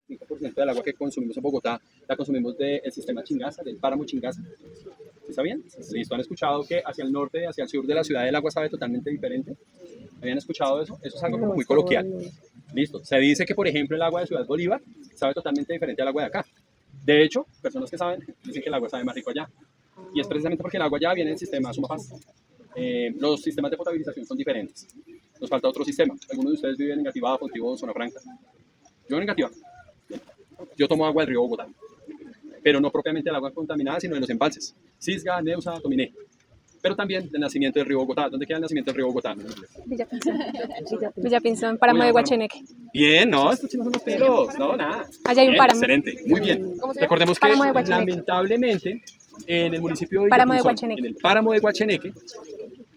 5% del agua que consumimos en Bogotá la consumimos del sistema Chingaza, del páramo Chingaza. ¿Está bien? Listo, ¿han escuchado que hacia el norte, hacia el sur de la ciudad el agua sabe totalmente diferente? ¿Habían escuchado eso? Eso es algo como muy coloquial. Listo. Se dice que, por ejemplo, el agua de Ciudad Bolívar sabe totalmente diferente al agua de acá. De hecho, personas que saben dicen que el agua sabe más rico allá. Y es precisamente porque el agua allá viene del sistema Sumapaz. Los sistemas de potabilización son diferentes. Nos falta otro sistema. Algunos de ustedes viven en Engativá, Fontivo, Zona Franca. Yo en Engativá. Yo tomo agua del río Bogotá. Pero no propiamente el agua contaminada, sino de los embalses. Cisga, Neusa, Tominé. Pero también del nacimiento del río Bogotá. ¿Dónde queda el nacimiento del río Bogotá? Villapinzón, páramo de Guacheneque. Bien, no, estos chinos son los pelos. No, nada. Allá hay un Bien, páramo. excelente, muy bien. Recordemos que Páramo de Guacheneque. lamentablemente en el municipio de Páramo de Villapinzón, Guacheneque. en el páramo de Guacheneque,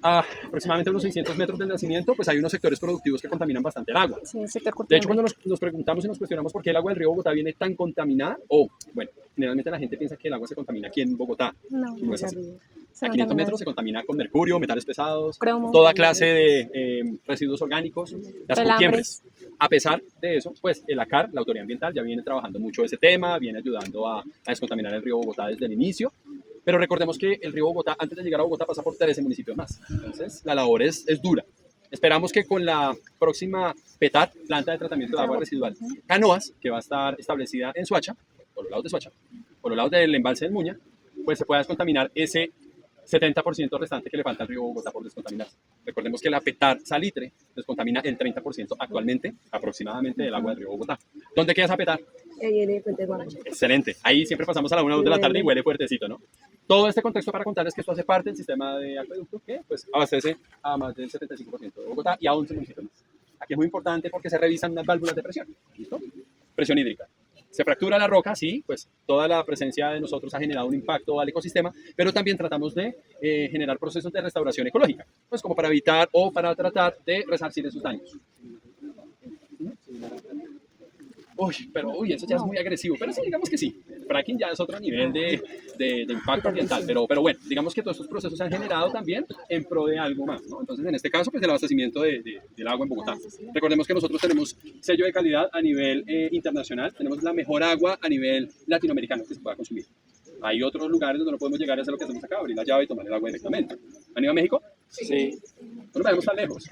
a aproximadamente unos 600 metros del nacimiento, pues hay unos sectores productivos que contaminan bastante el agua. Sí, sector De hecho, cultivo. cuando nos preguntamos y nos cuestionamos por qué el agua del río Bogotá viene tan contaminada, o, bueno, generalmente la gente piensa que el agua se contamina aquí en Bogotá. No, No es así. se A 500 contamina. metros se contamina con mercurio, metales pesados, Cromo. toda clase de residuos orgánicos, las Relambres. coquiembres. A pesar de eso, pues el ACAR, la Autoridad Ambiental, ya viene trabajando mucho ese tema, viene ayudando a descontaminar el río Bogotá desde el inicio. Pero recordemos que el río Bogotá, antes de llegar a Bogotá, pasa por 13 municipios más. Entonces, la labor es dura. Esperamos que con la próxima PETAR, planta de tratamiento de agua residual, Canoas, que va a estar establecida en Soacha, por los lados de Soacha, por los lados del embalse del Muña, pues se pueda descontaminar ese 70% restante que le falta al río Bogotá por descontaminarse. Recordemos que la PETAR Salitre descontamina el 30% actualmente, aproximadamente, del agua del río Bogotá. ¿Dónde queda esa PETAR? Excelente. Ahí siempre pasamos a la 1 o 2 de la tarde y huele fuertecito, ¿no? Todo este contexto para contarles que esto hace parte del sistema de acueducto que pues, abastece a más del 75% de Bogotá y a 11 municipios más. Aquí es muy importante porque se revisan unas válvulas de presión. ¿Listo? Presión hídrica. Se fractura la roca, sí, pues toda la presencia de nosotros ha generado un impacto al ecosistema, pero también tratamos de generar procesos de restauración ecológica, pues como para evitar o para tratar de resarcir esos daños. Uy, eso ya es muy agresivo, pero sí, digamos que sí. El fracking ya es otro nivel de impacto ambiental, pero bueno, digamos que todos estos procesos se han generado también en pro de algo más, ¿no? Entonces, en este caso, pues el abastecimiento del agua en Bogotá. Recordemos que nosotros tenemos sello de calidad a nivel internacional, tenemos la mejor agua a nivel latinoamericano que se pueda consumir. Hay otros lugares donde no podemos llegar a hacer lo que hacemos acá, abrir la llave y tomar el agua directamente. ¿Han ido a México? Sí. No nos vayamos tan lejos.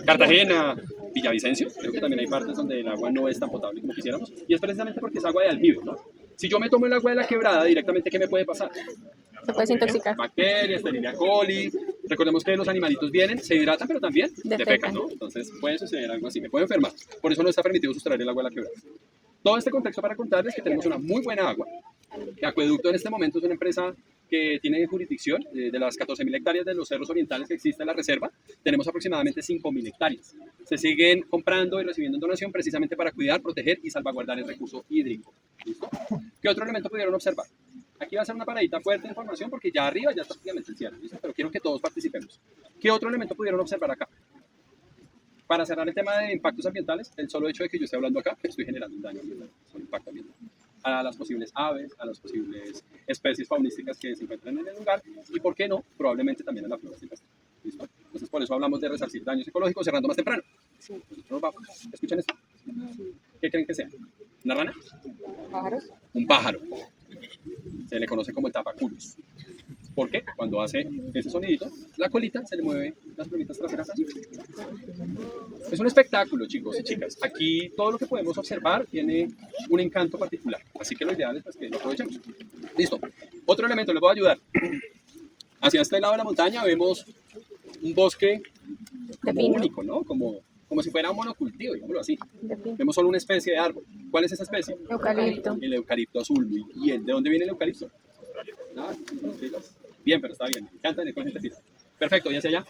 Cartagena, Villavicencio, creo que también hay partes donde el agua no es tan potable como quisiéramos, y es precisamente porque es agua de aljibe, ¿no? Si yo me tomo el agua de la quebrada directamente, ¿qué me puede pasar? Se puede intoxicar. Bacterias, Escherichia coli. Recordemos que los animalitos vienen, se hidratan, pero también defecan, ¿no? Entonces puede suceder algo así, me puede enfermar. Por eso no está permitido sustraer el agua de la quebrada. Todo este contexto para contarles que tenemos una muy buena agua. Que Acueducto en este momento es una empresa que tiene jurisdicción de las 14.000 hectáreas de los cerros orientales que existe en la reserva. Tenemos aproximadamente 5.000 hectáreas. Se siguen comprando y recibiendo en donación precisamente para cuidar, proteger y salvaguardar el recurso hídrico. ¿Listo? ¿Qué otro elemento pudieron observar? Aquí va a ser una paradita fuerte de información porque ya arriba ya está prácticamente el cierre, ¿listo? Pero quiero que todos participemos. ¿Qué otro elemento pudieron observar acá? Para cerrar el tema de impactos ambientales, el solo hecho de que yo esté hablando acá, estoy generando un daño ambiental, un impacto ambiental a las posibles aves, a las posibles especies faunísticas que se encuentran en el lugar y, ¿por qué no?, probablemente también a la flora silvestre. ¿Listo? Entonces, por eso hablamos de resarcir daños ecológicos cerrando más temprano. Nosotros vamos. ¿Escuchan esto? ¿Qué creen que sea? ¿Una rana? ¿Pájaros? Un pájaro. Se le conoce como el tapaculos. ¿Por qué? Cuando hace ese sonidito, la colita se le mueve las plumitas traseras así. Es un espectáculo, chicos y chicas. Aquí todo lo que podemos observar tiene un encanto particular. Así que lo ideal es pues, que lo aprovechemos. Listo. Otro elemento, les voy a ayudar. Hacia este lado de la montaña vemos un bosque De como pino. único, ¿no? Como si fuera un monocultivo, digámoslo así. De pino. Vemos solo una especie de árbol. ¿Cuál es esa especie? Eucalipto. El eucalipto azul. Muy bien. ¿De dónde viene el eucalipto? Ah, bien, pero está bien. Me encanta venir con gente fina. Perfecto, ¿y hacia allá?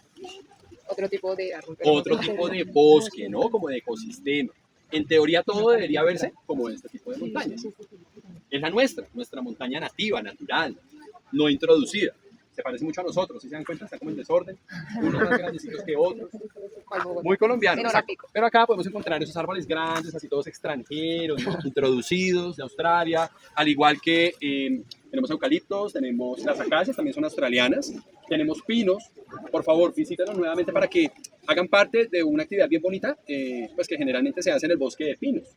Otro tipo de árbol. pero Otro no- tipo de bosque, ¿no? Como de ecosistema. En teoría todo debería verse como este tipo de montañas. Es la nuestra montaña nativa, natural, no introducida. Se parece mucho a nosotros, si se dan cuenta, está como en desorden, unos más grandecitos que otros. ¿Cuál Bogotá? Muy colombiano, Menos exacto. rápido. Pero acá podemos encontrar esos árboles grandes, así todos extranjeros, ¿no? Introducidos de Australia, al igual que tenemos eucaliptos, tenemos las acacias, también son australianas, tenemos pinos. Por favor, visítenos nuevamente para que hagan parte de una actividad bien bonita, pues que generalmente se hace en el bosque de pinos.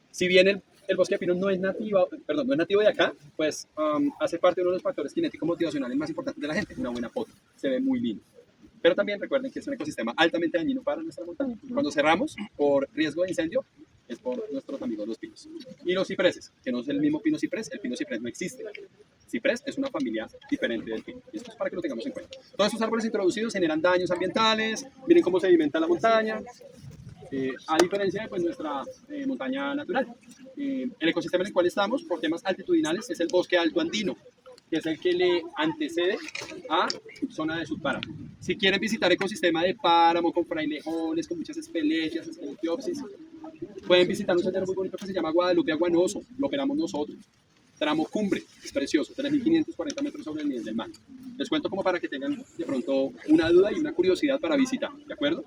Si bien el bosque de pino no es nativo, perdón, no es nativo de acá, pues hace parte de uno de los factores cinéticos motivacionales más importantes de la gente, una buena foto, se ve muy lindo. Pero también recuerden que es un ecosistema altamente dañino para nuestra montaña. Cuando cerramos por riesgo de incendio, es por nuestros amigos los pinos. Y los cipreses, que no es el mismo pino ciprés, el pino ciprés no existe. Ciprés es una familia diferente del pino. Y esto es para que lo tengamos en cuenta. Todos estos árboles introducidos generan daños ambientales, miren cómo se alimenta la montaña, a diferencia de pues, nuestra montaña natural. El ecosistema en el cual estamos, por temas altitudinales, es el bosque alto andino, que es el que le antecede a zona de subpáramo. Si quieren visitar ecosistema de páramo, con frailejones, con muchas espelechias, esclerotiopsis, pueden visitar un sendero muy bonito que se llama Guadalupe Aguanoso, lo operamos nosotros. Tramo cumbre, es precioso, 3.540 metros sobre el nivel del mar. Les cuento como para que tengan de pronto una duda y una curiosidad para visitar, ¿de acuerdo?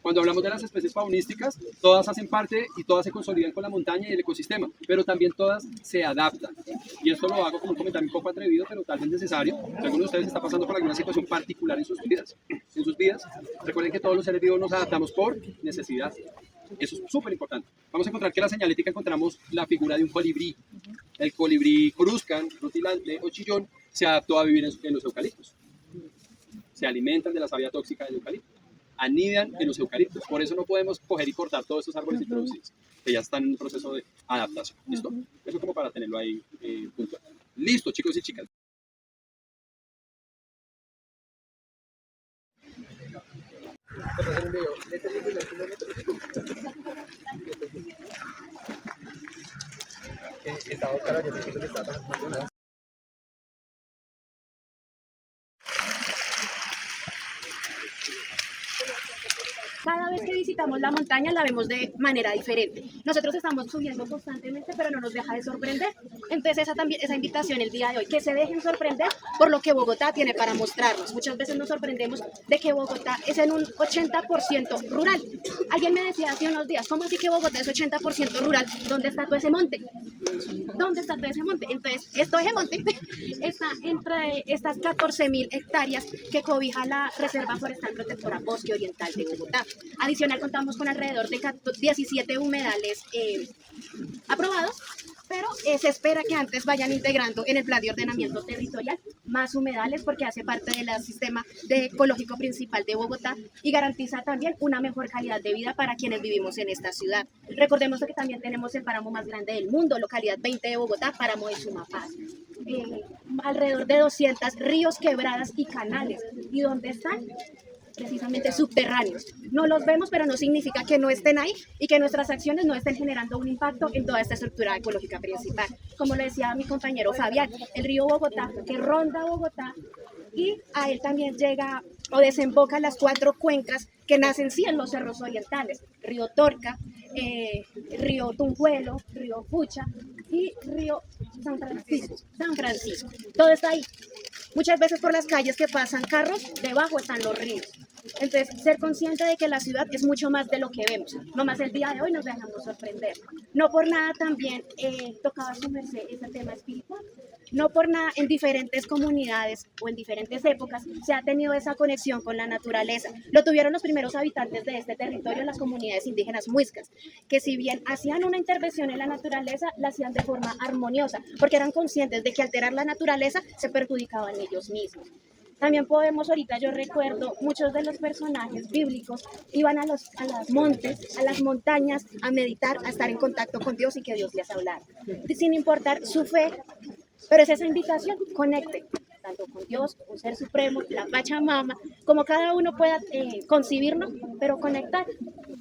Cuando hablamos de las especies faunísticas, todas hacen parte y todas se consolidan con la montaña y el ecosistema, pero también todas se adaptan. Y esto lo hago como un comentario un poco atrevido, pero tal vez necesario. Si alguno de ustedes está pasando por alguna situación particular en sus vidas, recuerden que todos los seres vivos nos adaptamos por necesidad. Eso es súper importante. Vamos a encontrar que en la señalética encontramos la figura de un colibrí. El colibrí cruzcan, rutilante o chillón se adaptó a vivir en los eucaliptos. Se alimentan de la savia tóxica del eucalipto. Anidan en los eucaliptos. Por eso no podemos coger y cortar todos estos árboles introducidos, que ya están en un proceso de adaptación. ¿Listo? Eso como para tenerlo ahí puntual. Listo, chicos y chicas. Cada vez que visitamos la montaña la vemos de manera diferente. Nosotros estamos subiendo constantemente, pero no nos deja de sorprender. Entonces esa invitación el día de hoy, que se dejen sorprender por lo que Bogotá tiene para mostrarnos. Muchas veces nos sorprendemos de que Bogotá es en un 80% rural. Alguien me decía hace unos días, ¿cómo así que Bogotá es 80% rural? ¿Dónde está todo ese monte? ¿Dónde está todo ese monte? Entonces, ese monte está entre estas 14.000 hectáreas que cobija la Reserva Forestal Protectora Bosque Oriental de Bogotá. Adicional, contamos con alrededor de 17 humedales aprobados, pero se espera que antes vayan integrando en el plan de ordenamiento territorial más humedales porque hace parte del sistema ecológico principal de Bogotá y garantiza también una mejor calidad de vida para quienes vivimos en esta ciudad. Recordemos que también tenemos el páramo más grande del mundo, localidad 20 de Bogotá, páramo de Sumapaz. Alrededor de 200 ríos, quebradas y canales. ¿Y dónde están? Precisamente subterráneos. No los vemos, pero no significa que no estén ahí y que nuestras acciones no estén generando un impacto en toda esta estructura ecológica principal. Como lo decía mi compañero Fabián, el río Bogotá, que ronda Bogotá, y a él también llega o desemboca las 4 cuencas que nacen sí en los cerros orientales, río Torca, río Tunjuelo, río Pucha y río San Francisco. Todo está ahí. Muchas veces por las calles que pasan carros, debajo están los ríos. Entonces, ser consciente de que la ciudad es mucho más de lo que vemos. Nomás el día de hoy nos dejamos sorprender. No por nada también tocaba su merced ese tema espiritual. No por nada en diferentes comunidades o en diferentes épocas se ha tenido esa conexión con la naturaleza. Lo tuvieron los primeros habitantes de este territorio, las comunidades indígenas muiscas, que si bien hacían una intervención en la naturaleza, la hacían de forma armoniosa, porque eran conscientes de que alterar la naturaleza se perjudicaban ellos mismos. También podemos, ahorita yo recuerdo, muchos de los personajes bíblicos iban a los montes, a las montañas, a meditar, a estar en contacto con Dios y que Dios les hablara. Sin importar su fe, pero es esa invitación, conecte, tanto con Dios, un ser supremo, la Pachamama, como cada uno pueda concebirnos, pero conectar.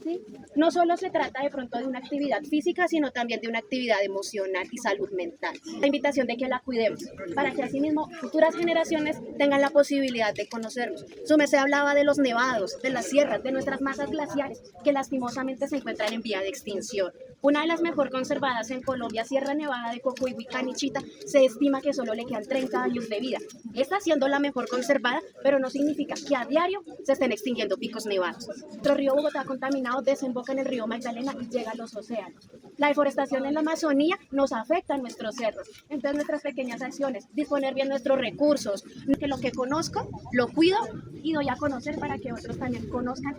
¿Sí? No solo se trata de pronto de una actividad física, sino también de una actividad emocional y salud mental. La invitación de que la cuidemos, para que asimismo futuras generaciones tengan la posibilidad de conocernos. Su merced hablaba de los nevados, de las sierras, de nuestras masas glaciares, que lastimosamente se encuentran en vía de extinción. Una de las mejor conservadas en Colombia, Sierra Nevada de Cocuigüí, Canichita, se estima que solo le quedan 30 años de vida. Está siendo la mejor conservada, pero no significa que a diario se estén extinguiendo picos nevados. Nuestro río Bogotá contaminado desemboca en el río Magdalena y llega a los océanos. La deforestación en la Amazonía nos afecta a nuestros cerros. Entonces nuestras pequeñas acciones, disponer bien nuestros recursos, que lo que conozco, lo cuido y doy a conocer para que otros también conozcan.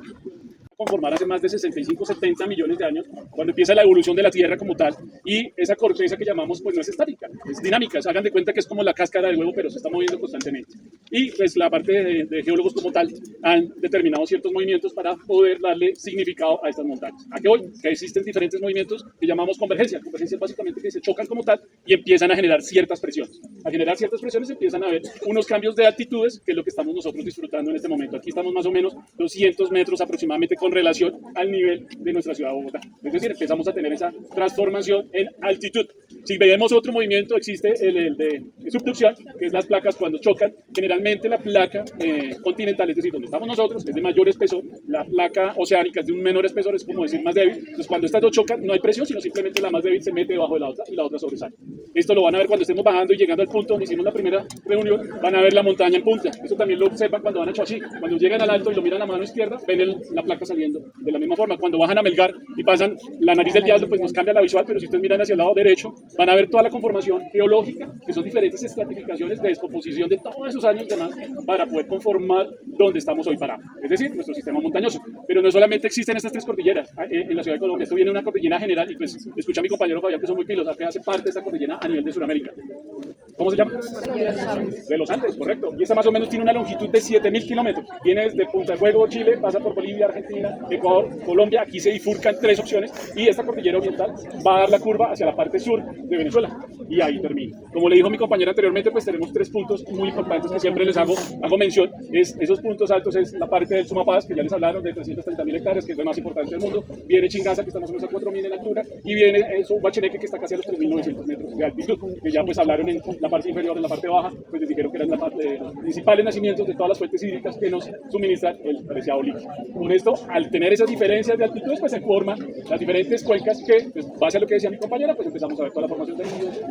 conformar hace más de 65, 70 millones de años, cuando empieza la evolución de la Tierra como tal, y esa corteza que llamamos, pues no es estática, es dinámica. Hagan de cuenta que es como la cáscara del huevo, pero se está moviendo constantemente. Y pues la parte de geólogos como tal han determinado ciertos movimientos para poder darle significado a estas montañas. ¿A qué voy? Que existen diferentes movimientos que llamamos convergencia. Convergencia es básicamente que se chocan como tal y empiezan a generar ciertas presiones. A generar ciertas presiones empiezan a haber unos cambios de altitudes, que es lo que estamos nosotros disfrutando en este momento. Aquí estamos más o menos 200 metros aproximadamente con relación al nivel de nuestra ciudad de Bogotá. Es decir, empezamos a tener esa transformación en altitud. Si vemos otro movimiento, existe el de subducción, que es las placas cuando chocan. Generalmente la placa continental, es decir, donde estamos nosotros, es de mayor espesor. La placa oceánica es de un menor espesor, es como decir más débil. Entonces, cuando estas dos chocan, no hay presión, sino simplemente la más débil se mete debajo de la otra y la otra sobresale. Esto lo van a ver cuando estemos bajando y llegando al punto donde hicimos la primera reunión, van a ver la montaña en punta. Eso también lo observan cuando van a Choachí. Cuando llegan al alto y lo miran a la mano izquierda, ven la placa saliendo de la misma forma. Cuando bajan a Melgar y pasan la nariz del diablo, pues nos cambia la visual, pero si ustedes miran hacia el lado derecho, van a ver toda la conformación geológica, que son diferentes estratificaciones de descomposición de todos esos años demás, para poder conformar donde estamos hoy parados. Es decir, nuestro sistema montañoso. Pero no solamente existen estas tres cordilleras en la ciudad de Colombia. Esto viene de una cordillera general y pues escucha a mi compañero Fabián, que son muy pilos, que hace parte de esta cordillera a nivel de Sudamérica. ¿Cómo se llama? De los Andes, correcto. Y esta más o menos tiene una longitud de 7.000 kilómetros. Viene desde Punta de Fuego, Chile, pasa por Bolivia, Argentina, Ecuador, Colombia. Aquí se bifurcan tres opciones y esta cordillera oriental va a dar la curva hacia la parte sur de Venezuela. Y ahí termina. Como le dijo mi compañera anteriormente, pues tenemos tres puntos muy importantes que siempre les hago mención. Esos puntos altos es la parte del Sumapaz, que ya les hablaron, de 330.000 hectáreas, que es lo más importante del mundo. Viene Chingaza, que está más o menos a 4.000 en altura. Y viene Guacheneque, que está casi a los 3.900 metros de altitud. Que ya pues hablaron en la parte inferior, en la parte baja, pues les dijeron que eran los principales nacimientos de todas las fuentes hídricas que nos suministran el preciado líquido. Con esto, al tener esas diferencias de altitudes, pues se forman las diferentes cuencas que, pues, base a lo que decía mi compañera, pues empezamos a ver toda la formación de ríos,